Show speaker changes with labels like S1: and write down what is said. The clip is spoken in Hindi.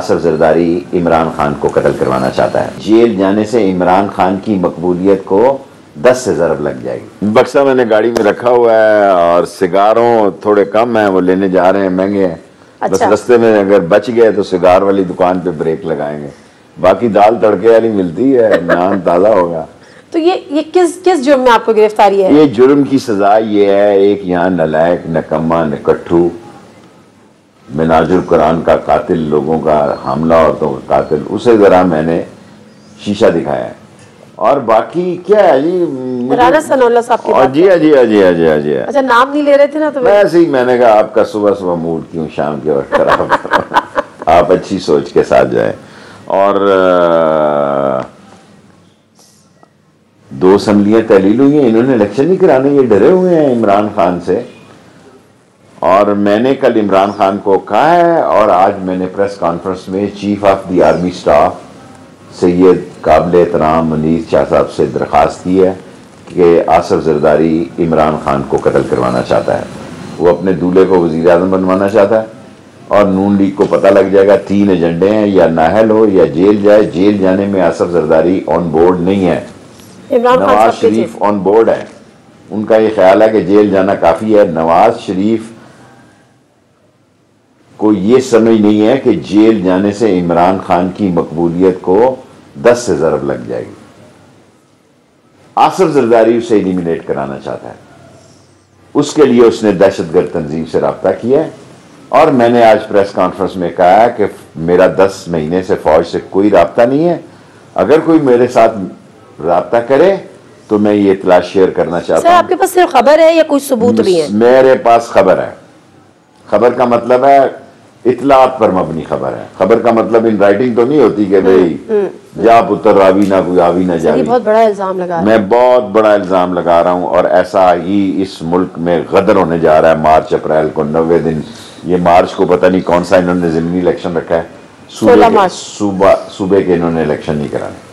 S1: आसिफ जरदारी इमरान खान को कत्ल करवाना चाहता है। जेल जाने से इमरान खान की मकबूलियत को 10 से ज़रब लग जाएगी। बक्सा मैंने गाड़ी में रखा हुआ है और सिगारों थोड़े कम हैं, वो लेने जा रहे हैं, महंगे हैं। अच्छा। बस रास्ते में अगर बच गए तो सिगार वाली दुकान पे ब्रेक लगाएंगे, बाकी दाल तड़के वाली मिलती है, नान ताज़ा होगा।
S2: तो ये किस जुर्म में आपको गिरफ्तारी है?
S1: ये जुर्म की सजा ये है, एक यहाँ नलायक, नकम्मा, निकट्ठू, मिनाजुल कुरान का कातिल, लोगों का, हमला औरतों का कातिल, उसे जरा मैंने शीशा दिखाया है। और बाकी क्या है जी,
S2: राना सनाउल्लाह साहब की बात।
S1: जी हाँ जी हाँ जी हाँ जी हाँ जी।
S2: अच्छा, नाम नहीं ले रहे थे ना, तो
S1: वैसे ही मैंने कहा आपका सुबह सुबह मूड क्यों शाम के वक्त खराब आप अच्छी सोच के साथ जाए। और 2 असम्बलियाँ तहलील हुई हैं, इन्होंने इलेक्शन नहीं कराने, ये डरे हुए हैं इमरान खान से। और मैंने कल इमरान खान को कहा है और आज मैंने प्रेस कॉन्फ्रेंस में chief of the army staff Syed काबिल एहतराम मुनीर शाह साहब से दरख्वास्त की है कि आसिफ जरदारी इमरान खान को कत्ल करवाना चाहता है। वो अपने दूल्हे को वज़ीर आज़म बनवाना चाहता है और नून लीग को पता लग जाएगा 3 एजेंडे हैं, या नाहल हो या जेल जाए। जेल जाने में आसिफ जरदारी ऑन बोर्ड नहीं है, नवाज शरीफ ऑन बोर्ड है। उनका ये ख्याल है कि जेल जाना काफ़ी है। नवाज शरीफ को ये समझ नहीं है कि जेल जाने से इमरान खान की मकबूलियत को 10 से ज़रब लग जाएगी। आसिफ जरदारी उसे एलिमिनेट कराना चाहता है, उसके लिए उसने दहशतगर्द तंजीम से रब्ता किया है। और मैंने आज प्रेस कॉन्फ्रेंस में कहा कि मेरा 10 महीने से फौज से कोई रब्ता नहीं है, अगर कोई मेरे साथ रब्ता करे तो मैं ये इत्तला शेयर करना चाहता हूँ।
S2: आपके पास सिर्फ खबर है या कोई सबूत भी है?
S1: मेरे पास खबर है। खबर का मतलब है इतलात पर मबनी खबर है। खबर का मतलब इन राइटिंग तो नहीं होती कि भाई जा पुत्र रावी ना कोई आवी ना जावी।
S2: बहुत बड़ा इल्जाम लगा रहा है।
S1: मैं बहुत बड़ा इल्जाम लगा रहा हूँ और ऐसा ही इस मुल्क में गदर होने जा रहा है। मार्च अप्रैल को 90 दिन, ये मार्च को पता नहीं कौन सा इन्होंने ज़िमनी इलेक्शन रखा है, सूबे के इन्होंने इलेक्शन नहीं कराने।